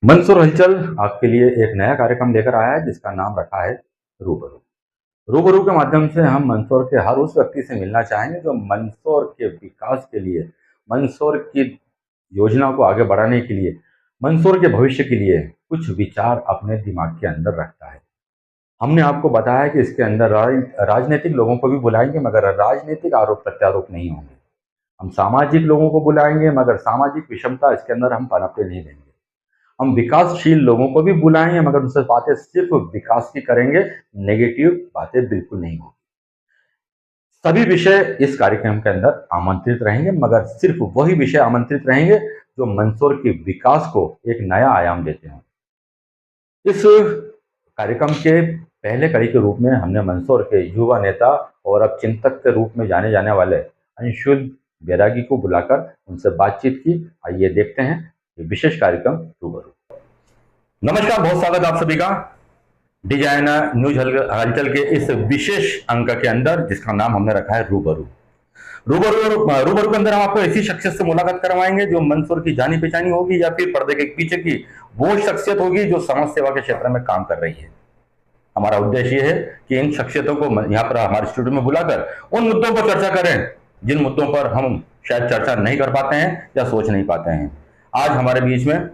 मंसूर हलचल आपके लिए एक नया कार्यक्रम लेकर आया है जिसका नाम रखा है रूबरू। रूबरू के माध्यम से हम मंदसौर के हर उस व्यक्ति से मिलना चाहेंगे जो मंदसौर के विकास के लिए, मंदसौर की योजना को आगे बढ़ाने के लिए, मंदसौर के भविष्य के लिए कुछ विचार अपने दिमाग के अंदर रखता है। हमने आपको बताया कि इसके अंदर राजनीतिक लोगों को भी बुलाएंगे मगर राजनीतिक आरोप प्रत्यारोप नहीं होंगे। हम सामाजिक लोगों को बुलाएंगे मगर सामाजिक विषमता इसके अंदर हम पनपने नहीं देंगे। हम विकासशील लोगों को भी बुलाएंगे मगर उनसे बातें सिर्फ विकास की करेंगे, नेगेटिव बातें बिल्कुल नहीं होगी। सभी विषय इस कार्यक्रम के अंदर आमंत्रित रहेंगे मगर सिर्फ वही विषय आमंत्रित रहेंगे जो मंदसौर के विकास को एक नया आयाम देते हैं। इस कार्यक्रम के पहले कड़ी के रूप में हमने मंदसौर के युवा नेता और अब चिंतक के रूप में जाने जाने वाले अंशुल बैरागी को बुलाकर उनसे बातचीत की। आइए देखते हैं ये विशेष कार्यक्रम रूबरू। नमस्कार, बहुत स्वागत आप सभी का डिजाइनर न्यूज हलचल के इस विशेष अंक के अंदर जिसका नाम हमने रखा है रूबरू। रूबरू के अंदर हम आपको ऐसी शख्सियत से मुलाकात करवाएंगे जो मंदसौर की जानी पहचानी होगी या फिर पर्दे के पीछे की वो शख्सियत होगी जो समाज सेवा के क्षेत्र में काम कर रही है। हमारा उद्देश्य ये है कि इन शख्सियतों को यहाँ पर हमारे स्टूडियो में बुलाकर उन मुद्दों पर चर्चा करें जिन मुद्दों पर हम शायद चर्चा नहीं कर पाते हैं या सोच नहीं पाते हैं। आज हमारे बीच में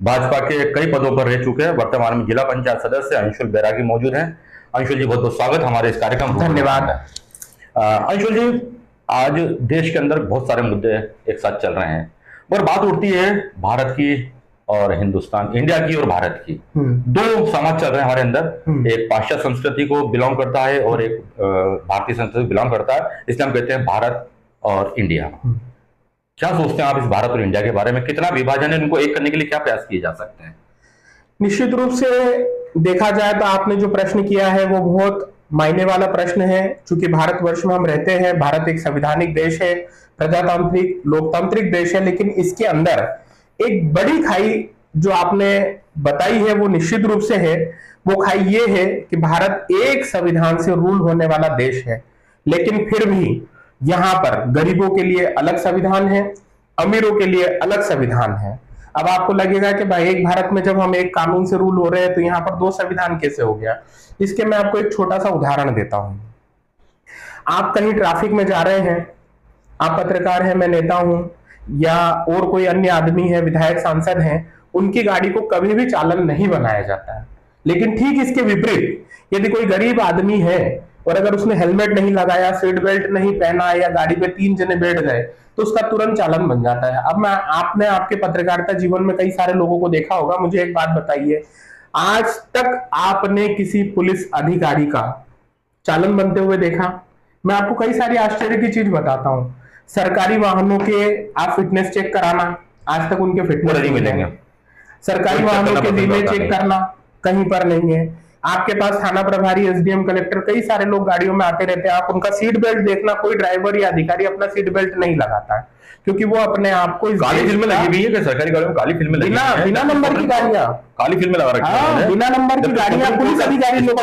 भाजपा के कई पदों पर रह चुके हैं, वर्तमान में जिला पंचायत सदस्य अंशुल बैरागी मौजूद हैं। अंशुल जी, बहुत बहुत स्वागत हमारे इस कार्यक्रम में। धन्यवाद। अंशुल जी, आज देश के अंदर बहुत सारे मुद्दे एक साथ चल रहे हैं और बात उठती है भारत की और हिंदुस्तान, इंडिया की और भारत की। दो समाज चल रहे हैं हमारे अंदर, एक पाश्चात्य संस्कृति को बिलोंग करता है और एक भारतीय संस्कृति बिलोंग करता है। इसलिए हम कहते हैं भारत और इंडिया। क्या सोचते हैं आप इस भारत और इंडिया के बारे में? कितना विभाजन है, इनको एक करने के लिए क्या प्रयास किए जा सकते हैं? निश्चित रूप से देखा जाए तो आपने जो प्रश्न किया है वो बहुत मायने वाला प्रश्न है। चूंकि भारतवर्ष में हम रहते हैं, भारत एक संवैधानिक देश है, प्रजातांत्रिक लोकतांत्रिक देश है, लेकिन इसके अंदर एक बड़ी खाई जो आपने बताई है वो निश्चित रूप से है। वो खाई ये है कि भारत एक संविधान से रूल होने वाला देश है, लेकिन फिर भी यहाँ पर गरीबों के लिए अलग संविधान है, अमीरों के लिए अलग संविधान है। अब आपको लगेगा कि भाई एक भारत में जब हम एक कानून से रूल हो रहे हैं तो यहाँ पर दो संविधान कैसे हो गया? इसके मैं आपको एक छोटा सा उदाहरण देता हूं। आप कहीं ट्रैफिक में जा रहे हैं, आप पत्रकार हैं, मैं नेता हूं, या और कोई अन्य आदमी है, विधायक सांसद हैं, उनकी गाड़ी को कभी भी चालन नहीं बनाया जाता है। लेकिन ठीक इसके विपरीत यदि कोई गरीब आदमी है और अगर उसने हेलमेट नहीं लगाया, सीट बेल्ट नहीं पहना या गाड़ी पे 3 जने बैठ गए तो उसका तुरंत चालान बन जाता है। अब आपने आपके पत्रकारिता जीवन में कई सारे लोगों को देखा होगा। मुझे एक बात बताइए, आज तक आपने किसी पुलिस अधिकारी का चालान बनते हुए देखा? मैं आपको कई सारी आश्चर्य की चीज बताता हूं। सरकारी वाहनों के आप फिटनेस चेक कराना, आज तक उनके फिटनेस नहीं मिलेंगे। सरकारी वाहनों के बीमे चेक करना कहीं पर नहीं है। आपके पास थाना प्रभारी, एसडीएम, कलेक्टर, कई सारे लोग गाड़ियों में आते रहते हैं। आप उनका सीट बेल्ट देखना, कोई ड्राइवर या अधिकारी अपना सीट बेल्ट नहीं लगाता है क्योंकि वो अपने आप को काली फिल्में लगी हुई है कि सरकारी गाड़ियों में काली फिल्में लगी हैं? बिना नंबर की गाड़ियां, काली फिल्में लगा रखी हैं, बिना नंबर की गाड़ियां पुलिस अधिकारी लोग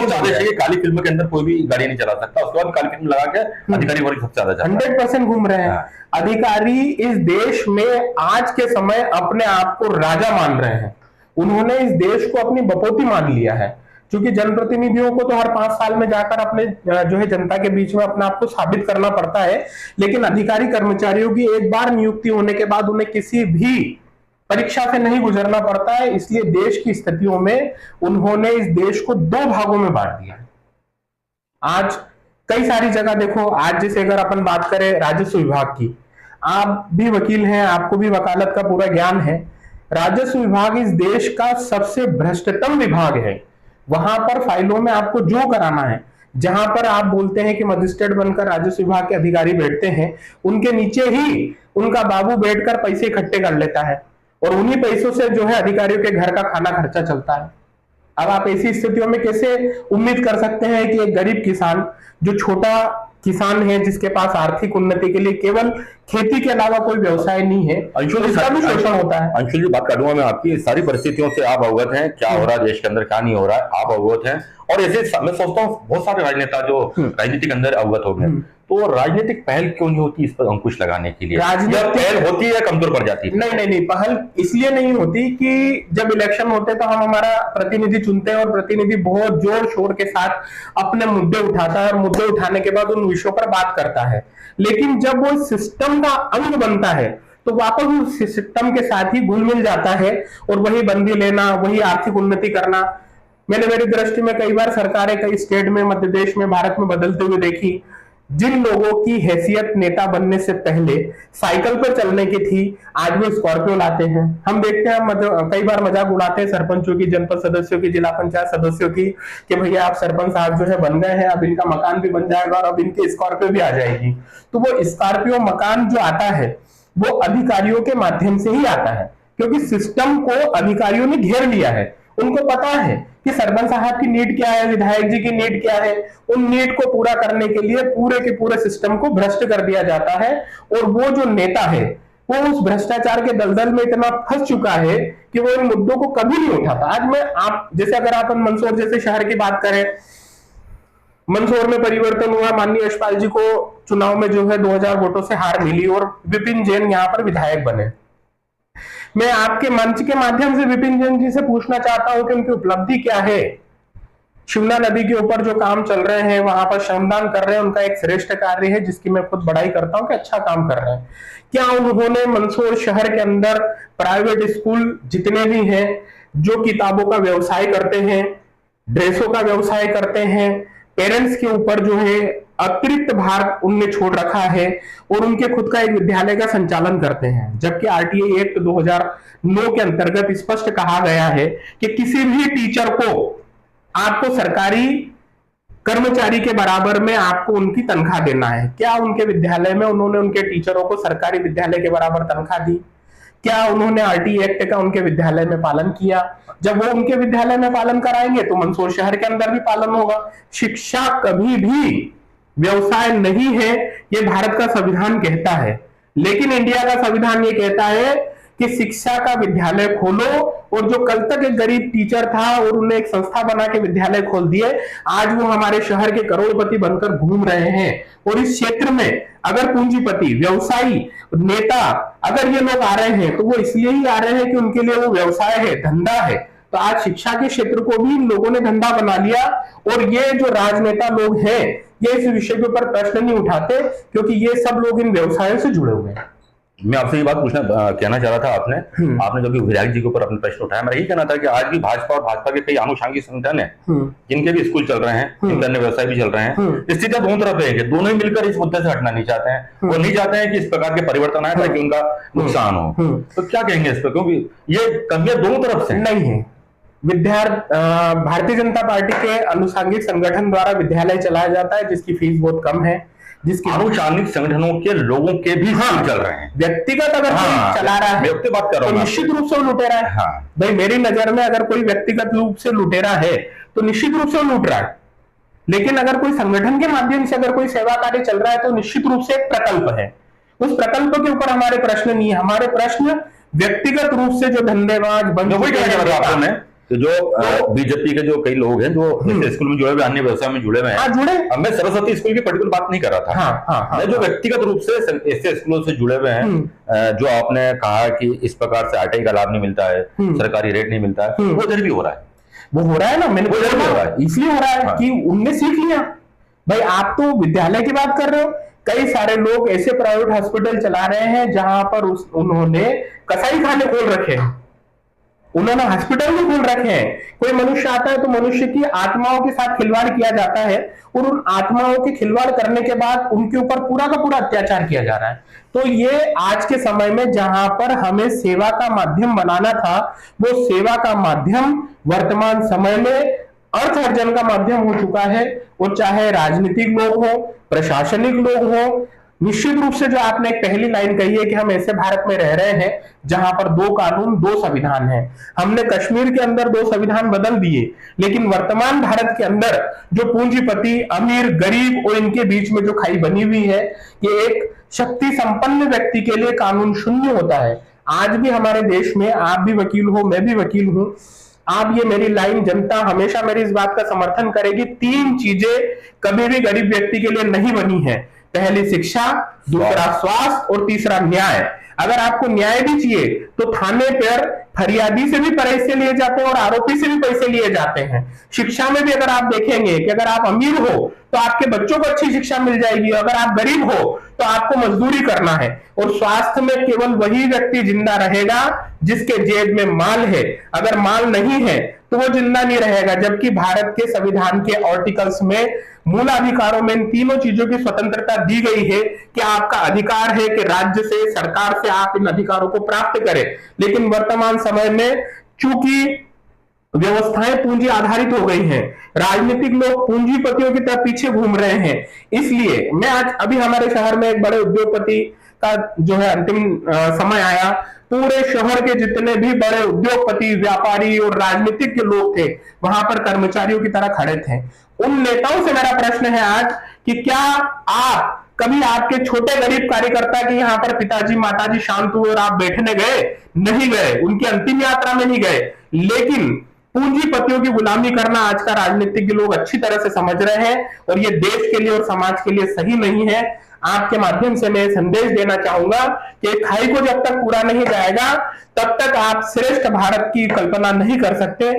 काली फिल्म के अंदर कोई भी गाड़ी नहीं चला सकता, उसके बाद काली फिल्म लगा के अधिकारी वर्ग सबसे ज्यादा 100% घूम रहे हैं। अधिकारी इस देश में आज के समय अपने आप को राजा मान रहे हैं। उन्होंने इस देश को अपनी बपोती मान लिया है। क्योंकि जनप्रतिनिधियों को तो हर 5 साल में जाकर अपने जो है जनता के बीच में अपने आप को साबित करना पड़ता है, लेकिन अधिकारी कर्मचारियों की एक बार नियुक्ति होने के बाद उन्हें किसी भी परीक्षा से नहीं गुजरना पड़ता है। इसलिए देश की स्थितियों में उन्होंने इस देश को 2 भागों में बांट दिया है। आज कई सारी जगह देखो, आज जैसे अगर अपन बात करें राजस्व विभाग की, आप भी वकील हैं, आपको भी वकालत का पूरा ज्ञान है। राजस्व विभाग इस देश का सबसे भ्रष्टतम विभाग है। वहां पर फाइलों में आपको जो कराना है, जहां पर आप बोलते हैं कि मजिस्ट्रेट बनकर राजस्व विभाग के अधिकारी बैठते हैं, उनके नीचे ही उनका बाबू बैठकर पैसे इकट्ठे कर लेता है और उन्हीं पैसों से जो है अधिकारियों के घर का खाना खर्चा चलता है। अब आप ऐसी स्थितियों में कैसे उम्मीद कर सकते हैं कि एक गरीब किसान, जो छोटा किसान है, जिसके पास आर्थिक उन्नति के लिए केवल खेती के अलावा कोई व्यवसाय नहीं है, उसका भी शोषण होता है? अंशुल जी, बात काटूंगा मैं आपकी। सारी परिस्थितियों से आप अवगत हैं, क्या हो रहा है देश के अंदर, क्या नहीं हो रहा है, आप अवगत हैं। और ऐसे मैं सोचता हूँ बहुत सारे राजनेता जो राजनीति के अंदर अवगत हो गए, तो राजनीतिक पहल क्यों नहीं होती इस पर अंकुश लगाने के लिए? राजनीतिक पहल होती है, कमजोर पड़ जाती है? नहीं, पहल इसलिए नहीं होती कि जब इलेक्शन होते तो हम हमारा प्रतिनिधि चुनते हैं और प्रतिनिधि बहुत जोर शोर के साथ अपने मुद्दे उठाता है और मुद्दे उठाने के बाद उन विषयों पर बात करता है। लेकिन जब वो सिस्टम का अंग बनता है तो वापस उस सिस्टम के साथ ही घुल मिल जाता है और वही बंदी लेना, वही आर्थिक उन्नति करना। मैंने मेरी दृष्टि में कई बार सरकारें कई स्टेट में, मध्य देश में, भारत में बदलते हुए देखी। जिन लोगों की हैसियत नेता बनने से पहले साइकिल पर चलने की थी, आज वो स्कॉर्पियो लाते हैं। हम देखते हैं कई बार मजाक उड़ाते हैं सरपंचों की, जनपद सदस्यों की, जिला पंचायत सदस्यों की कि भैया आप सरपंच साहब जो है बन गए हैं, अब इनका मकान भी बन जाएगा और अब इनकी स्कॉर्पियो भी आ जाएगी। तो वो स्कॉर्पियो मकान जो आता है वो अधिकारियों के माध्यम से ही आता है, क्योंकि सिस्टम को अधिकारियों ने घेर लिया है। उनको पता है कि सरपंच साहब की नीड क्या है, विधायक जी की नीड क्या है। उन नीड को पूरा करने के लिए पूरे के पूरे सिस्टम को भ्रष्ट कर दिया जाता है और वो जो नेता है वो उस भ्रष्टाचार के दलदल में इतना फंस चुका है कि वो इन मुद्दों को कभी नहीं उठाता। आज मैं आप जैसे अगर आप मंदसौर जैसे शहर की बात करें, मंदसौर में परिवर्तन हुआ, माननीय यशपाल जी को चुनाव में जो है 2000 वोटों से हार मिली और विपिन जैन यहाँ पर विधायक बने। मैं आपके मंच के माध्यम से विपिन जैन जी से पूछना चाहता हूं कि उनकी उपलब्धि क्या है। शिमला नदी के ऊपर जो काम चल रहे हैं, वहां पर श्रमदान कर रहे हैं, उनका एक श्रेष्ठ कार्य है जिसकी मैं खुद बड़ाई करता हूं कि अच्छा काम कर रहे हैं। क्या उन्होंने मंदसौर शहर के अंदर प्राइवेट स्कूल जितने भी हैं जो किताबों का व्यवसाय करते हैं, ड्रेसों का व्यवसाय करते हैं, पेरेंट्स के ऊपर जो है अतिरिक्त भार उनने छोड़ रखा है और उनके खुद का एक विद्यालय का संचालन करते हैं, जबकि आरटीआई एक्ट 2009 के अंतर्गत स्पष्ट कहा गया है कि किसी भी टीचर को आपको सरकारी कर्मचारी के बराबर में आपको उनकी तनख्वाह देना है। क्या उनके विद्यालय में उन्होंने उनके टीचरों को सरकारी विद्यालय के बराबर तनख्वाह दी? क्या उन्होंने आरटीआई एक्ट का उनके विद्यालय में पालन किया? जब वो उनके विद्यालय में पालन कराएंगे तो मंदसौर शहर के अंदर भी पालन होगा। शिक्षा कभी भी व्यवसाय नहीं है, ये भारत का संविधान कहता है, लेकिन इंडिया का संविधान ये कहता है कि शिक्षा का विद्यालय खोलो। और जो कल तक एक गरीब टीचर था और उन्हें एक संस्था बना के विद्यालय खोल दिए, आज वो हमारे शहर के करोड़पति बनकर घूम रहे हैं। और इस क्षेत्र में अगर पूंजीपति, व्यवसायी, नेता अगर ये लोग आ रहे हैं तो वो इसलिए ही आ रहे हैं कि उनके लिए वो व्यवसाय है, धंधा है। तो आज शिक्षा के क्षेत्र को भी इन लोगों ने धंधा बना लिया और ये जो राजनेता लोग हैं ये इस विषय के ऊपर प्रश्न नहीं उठाते, क्योंकि ये सब लोग इन व्यवसायों से जुड़े हुए हैं। मैं आपसे ये बात कहना चाह रहा था, आपने जो कि विधायक जी के ऊपर अपना प्रश्न उठाया, मेरा यही कहना था कि आज भी भाजपा और भाजपा के कई आनुषंगिक संगठन है जिनके भी स्कूल चल रहे हैं, जिनके अन्य व्यवसाय भी चल रहे हैं। स्थितियां दोनों तरफ है कि दोनों ही मिलकर इस मुद्दे से हटना नहीं चाहते हैं और नहीं चाहते हैं कि इस प्रकार के परिवर्तन आए ताकि उनका नुकसान हो। तो क्या कहेंगे इस पर, क्योंकि ये कमियां दोनों तरफ से नहीं है। भारतीय जनता पार्टी के आनुषंगिक संगठन द्वारा विद्यालय चलाया जाता है जिसकी फीस बहुत कम है, जिसके आनुषंगिक संगठनों के लोगों के भी चल रहे हैं। व्यक्तिगत अगर कोई चला रहा है व्यक्ति बात कर रहा हूं, तो निश्चित रूप से वो लुटेरा है। भाई मेरी नजर में अगर कोई व्यक्तिगत रूप से लुटेरा है तो निश्चित रूप से वो लूट रहा है, लेकिन अगर कोई संगठन के माध्यम से अगर कोई सेवा कार्य चल रहा है तो निश्चित रूप से एक प्रकल्प है। उस प्रकल्प के ऊपर हमारे प्रश्न नहीं है। हमारे प्रश्न व्यक्तिगत रूप से जो धंधेबाज बन तो जो बीजेपी के जो कई लोग हैं जो स्कूल में जुड़े हुए, अन्य व्यवसाय में जुड़े हुए हैं, जुड़े। अब मैं सरस्वती स्कूल की पर्टिकुलर बात नहीं कर रहा था। मैं जो व्यक्तिगत रूप से ऐसे स्कूलों से जुड़े हुए हैं, जो आपने कहा कि इस प्रकार से आरटीआई का लाभ नहीं मिलता है, सरकारी रेट नहीं मिलता है, वो इधर भी हो रहा है। वो हो रहा है ना, मैंने इसलिए हो रहा है कि उनने सीख लिया। भाई आप तो विद्यालय की बात कर रहे हो, कई सारे लोग ऐसे प्राइवेट हॉस्पिटल चला रहे हैं जहां पर उन्होंने कसाई खाने खोल रखे हैं, उन्होंने हॉस्पिटल भी खोल रखे हैं। कोई मनुष्य आता है तो मनुष्य की आत्माओं के साथ खिलवाड़ किया जाता है और उन आत्माओं के खिलवाड़ करने के बाद उनके ऊपर पूरा का पूरा अत्याचार किया जा रहा है। तो ये आज के समय में जहां पर हमें सेवा का माध्यम बनाना था, वो सेवा का माध्यम वर्तमान समय में अर्थ अर्जन का माध्यम हो चुका है। वो चाहे राजनीतिक लोग हो, प्रशासनिक लोग हो। निश्चित रूप से जो आपने एक पहली लाइन कही है कि हम ऐसे भारत में रह रहे हैं जहां पर 2 कानून 2 संविधान है। हमने कश्मीर के अंदर 2 संविधान बदल दिए, लेकिन वर्तमान भारत के अंदर जो पूंजीपति, अमीर, गरीब और इनके बीच में जो खाई बनी हुई है, ये एक शक्ति संपन्न व्यक्ति के लिए कानून शून्य होता है। आज भी हमारे देश में, आप भी वकील हो, मैं भी वकील हूं, आप ये मेरी लाइन, जनता हमेशा मेरी इस बात का समर्थन करेगी, 3 चीजें कभी भी गरीब व्यक्ति के लिए नहीं बनी है। पहली शिक्षा, दूसरा स्वास्थ्य और तीसरा न्याय। अगर आपको न्याय भी चाहिए तो थाने पर फरियादी से भी पैसे लिए जाते हैं और आरोपी से भी पैसे लिए जाते हैं। शिक्षा में भी अगर आप देखेंगे कि अगर आप अमीर हो तो आपके बच्चों को अच्छी शिक्षा मिल जाएगी, अगर आप गरीब हो तो आपको मजदूरी करना है। और स्वास्थ्य में केवल वही व्यक्ति जिंदा रहेगा जिसके जेब में माल है, अगर माल नहीं है तो वो जिंदा नहीं रहेगा। जबकि भारत के संविधान के आर्टिकल्स में मूलाधिकारों में इन तीनों चीजों की स्वतंत्रता दी गई है कि आपका अधिकार है कि राज्य से, सरकार से आप इन अधिकारों को प्राप्त करें। लेकिन वर्तमान समय में चूंकि व्यवस्थाएं पूंजी आधारित हो गई हैं, राजनीतिक लोग पूंजीपतियों की तरफ पीछे घूम रहे हैं, इसलिए मैं आज अभी हमारे शहर में एक बड़े उद्योगपति का जो है अंतिम समय आया। पूरे शहर के जितने भी बड़े उद्योगपति, व्यापारी और राजनीतिक के लोग थे वहां पर कर्मचारियों की तरह खड़े थे। उन नेताओं से मेरा प्रश्न है आज कि क्या आप कभी आपके छोटे गरीब कार्यकर्ता के यहाँ पर पिताजी माताजी शांत हुए और आप बैठने गए? नहीं गए, उनकी अंतिम यात्रा में नहीं गए। लेकिन पूंजीपतियों की गुलामी करना आज का राजनीतिक लोग अच्छी तरह से समझ रहे हैं और ये देश के लिए और समाज के लिए सही नहीं है। आपके माध्यम से मैं संदेश देना चाहूंगा कि खाई को जब तक पूरा नहीं जाएगा तब तक आप श्रेष्ठ भारत की कल्पना नहीं कर सकते।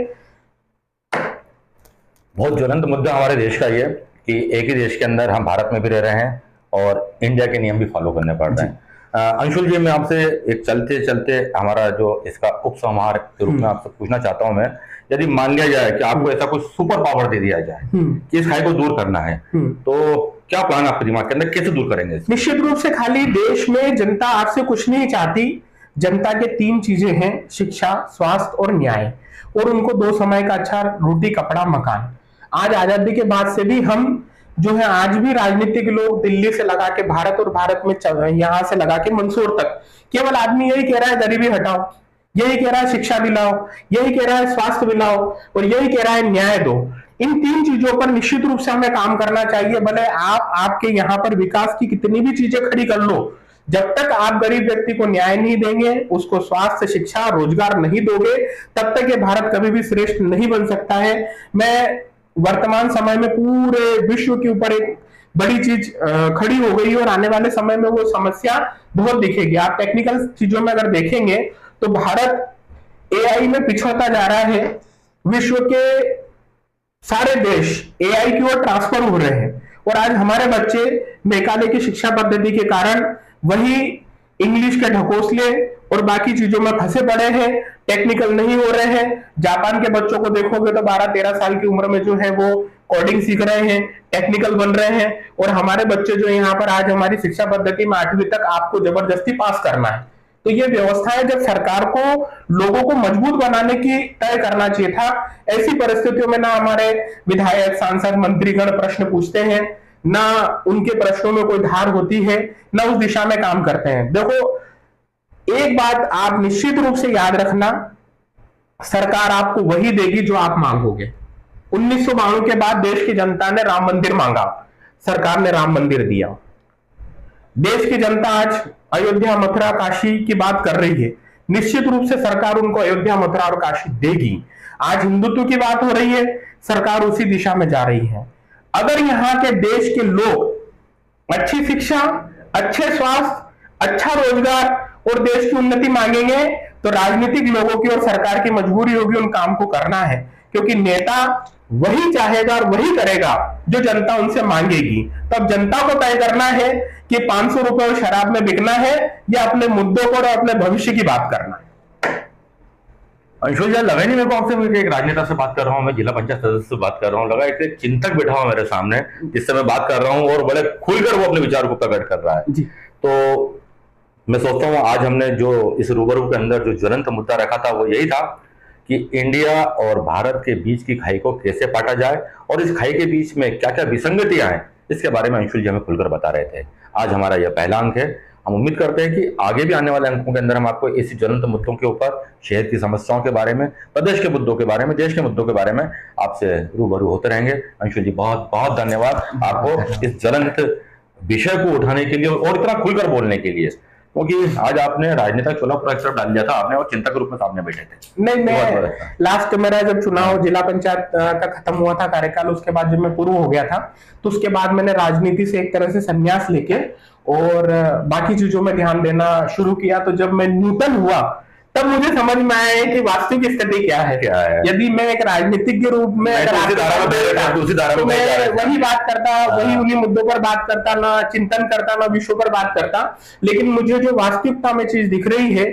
बहुत ज्वलंत मुद्दा हमारे देश का ये कि एक ही देश के अंदर हम भारत में भी रह रहे हैं और इंडिया के नियम भी फॉलो करने पड़ रहे हैं। अंशुल जी, मैं आपसे एक चलते चलते हमारा जो इसका उपसंहार के रूप में आपसे पूछना चाहता हूं मैं, यदि मान लिया जाए कि आपको ऐसा कुछ सुपर पावर दे दिया जाए कि इस खाई को दूर करना है, तो क्या प्लान आपके दिमाग के अंदर, कैसे दूर करेंगे? निश्चित रूप से खाली देश में जनता आपसे कुछ नहीं चाहती। जनता के तीन चीजें हैं, शिक्षा, स्वास्थ्य और न्याय, और उनको दो समय का अच्छा रोटी कपड़ा मकान। आज आजादी के बाद से भी हम जो है, आज भी राजनीतिक लोग दिल्ली से लगा के भारत और भारत में यहां से लगा के मंदसौर तक केवल आदमी यही कह रहा है गरीबी हटाओ, यही कह रहा है शिक्षा दिलाओ, यही कह रहा है स्वास्थ्य दिलाओ और यही कह रहा है न्याय दो। इन तीन चीजों पर निश्चित रूप से हमें काम करना चाहिए। भले आप आपके यहाँ पर विकास की कितनी भी चीजें खड़ी कर लो, जब तक आप गरीब व्यक्ति को न्याय नहीं देंगे, उसको स्वास्थ्य, शिक्षा, रोजगार नहीं दोगे, तब तक ये भारत कभी भी श्रेष्ठ नहीं बन सकता है। मैं वर्तमान समय में पूरे विश्व के ऊपर एक बड़ी चीज खड़ी हो गई है और आने वाले समय में वो समस्या बहुत दिखेगी। आप टेक्निकल चीजों में अगर देखेंगे तो भारत एआई में पिछड़ता जा रहा है। विश्व के सारे देश एआई की ओर ट्रांसफर हो रहे हैं और आज हमारे बच्चे मेघालय की शिक्षा पद्धति के कारण वही इंग्लिश के ढकोसले और बाकी चीजों में फंसे पड़े हैं, टेक्निकल नहीं हो रहे हैं। जापान के बच्चों को देखोगे तो 12-13 साल की उम्र में जो है वो कोडिंग सीख रहे हैं, टेक्निकल बन रहे हैं, और हमारे बच्चे जो यहाँ पर आज हमारी शिक्षा पद्धति में 8वीं तक आपको जबरदस्ती पास करना है। तो ये व्यवस्था है, जब सरकार को लोगों को मजबूत बनाने की तय करना चाहिए था। ऐसी परिस्थितियों में ना हमारे विधायक, सांसद, मंत्रीगण प्रश्न पूछते हैं, ना उनके प्रश्नों में कोई धार होती है, ना उस दिशा में काम करते हैं। देखो, एक बात आप निश्चित रूप से याद रखना, सरकार आपको वही देगी जो आप मांगोगे। 1992 के बाद देश की जनता ने राम मंदिर मांगा, सरकार ने राम मंदिर दिया। देश की जनता आज अयोध्या, मथुरा, काशी की बात कर रही है, निश्चित रूप से सरकार उनको अयोध्या, मथुरा और काशी देगी। आज हिंदुत्व की बात हो रही है, सरकार उसी दिशा में जा रही है। अगर यहाँ के देश के लोग अच्छी शिक्षा, अच्छे स्वास्थ्य, अच्छा रोजगार और देश की उन्नति मांगेंगे तो राजनीतिक लोगों की और सरकार की मजबूरी होगी उन काम को करना है, क्योंकि नेता वही चाहेगा और वही करेगा जो जनता उनसे मांगेगी। तब जनता को तय करना है कि 500 रुपए शराब में बिकना है या अपने मुद्दों को और अपने भविष्य की बात करना है। अंशुल जी, लगा नहीं मेरे को आपसे, मुझे एक राजनेता से बात कर रहा हूँ, मैं जिला पंचायत सदस्य से बात कर रहा हूँ, लगा एक चिंतक बैठा हुआ मेरे सामने जिससे मैं बात कर रहा हूँ और बड़े खुलकर वो अपने विचार को प्रकट कर रहा है जी। तो मैं सोचता हूँ आज हमने जो इस रूबरू के अंदर जो ज्वलंत मुद्दा रखा था वो यही था कि इंडिया और भारत के बीच की खाई को कैसे पाटा जाए और इस खाई के बीच में क्या क्या विसंगतियां हैं, इसके बारे में अंशुल जी हमें खुलकर बता रहे थे। आज हमारा यह पहला अंक है। हम उम्मीद करते हैं कि आगे भी आने वाले अंकों के अंदर हम आपको ऐसी ज्वलंत मुद्दों के ऊपर, शहर की समस्याओं के बारे में, प्रदेश के मुद्दों के बारे में, देश के मुद्दों के बारे में आपसे रूबरू होते रहेंगे। अंशुल जी, बहुत बहुत धन्यवाद आपको इस ज्वलंत विषय को उठाने के लिए और इतना खुलकर बोलने के लिए। क्योंकि आज आपने राजनीतिक चूल्हा पूरा एक तरफ डाल दिया था आपने, और चिंतक के रूप में सामने बैठे थे। नहीं, मैं लास्ट मेरा जब चुनाव जिला पंचायत का खत्म हुआ था कार्यकाल, उसके बाद जब मैं पूर्व हो गया था, तो उसके बाद मैंने राजनीति से एक तरह से संन्यास लेके और बाकी चीजों में ध्यान देना शुरू किया। तो जब मैं न्यूटन हुआ तब मुझे समझ में आया कि वास्तविक स्थिति क्या है। यदि मैं एक राजनीतिक के रूप में तो मैं वही बात करता, वही उन्हीं मुद्दों पर बात करता, ना चिंतन करता, ना विषयों पर बात करता। लेकिन मुझे जो वास्तविकता में चीज दिख रही है,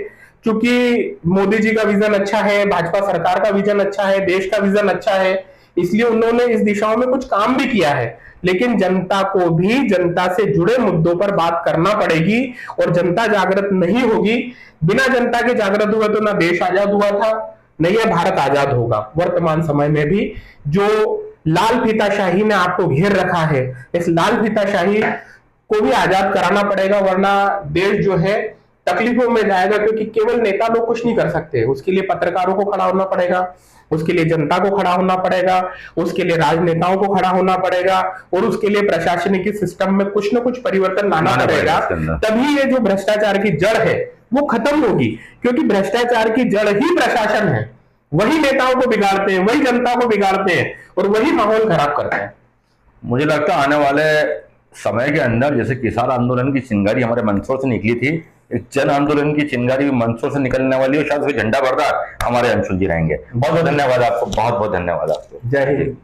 क्योंकि मोदी जी का विजन अच्छा है, भाजपा सरकार का विजन अच्छा है, देश का विजन अच्छा है, इसलिए उन्होंने इस दिशाओं में कुछ काम भी किया है। लेकिन जनता को भी जनता से जुड़े मुद्दों पर बात करना पड़ेगी, और जनता जागृत नहीं होगी। बिना जनता के जागृत हुए तो ना देश आजाद हुआ था, न यह भारत आजाद होगा। वर्तमान समय में भी जो लाल फीताशाही ने आपको घेर रखा है, इस लाल फीताशाही को भी आजाद कराना पड़ेगा, वरना देश जो है तकलीफों में जाएगा। क्योंकि केवल नेता लोग कुछ नहीं कर सकते, उसके लिए पत्रकारों को खड़ा होना पड़ेगा, उसके लिए जनता को खड़ा होना पड़ेगा, उसके लिए राजनेताओं को खड़ा होना पड़ेगा, और उसके लिए प्रशासनिक सिस्टम में कुछ न कुछ परिवर्तन लाना पड़ेगा। तभी ये जो भ्रष्टाचार की जड़ है वो खत्म होगी। क्योंकि भ्रष्टाचार की जड़ ही प्रशासन है, वही नेताओं को बिगाड़ते हैं, वही जनता को बिगाड़ते हैं, और वही माहौल खराब करते हैं। मुझे लगता है आने वाले समय के अंदर, जैसे किसान आंदोलन की चिंगारी हमारे मंदसौर से निकली थी, एक जन आंदोलन की चिंगारी मंदसौर से निकलने वाली है, शायद झंडा बरदार हमारे अंशुल जी रहेंगे। बहुत बहुत धन्यवाद आपको, बहुत बहुत धन्यवाद आपको। जय हिंद।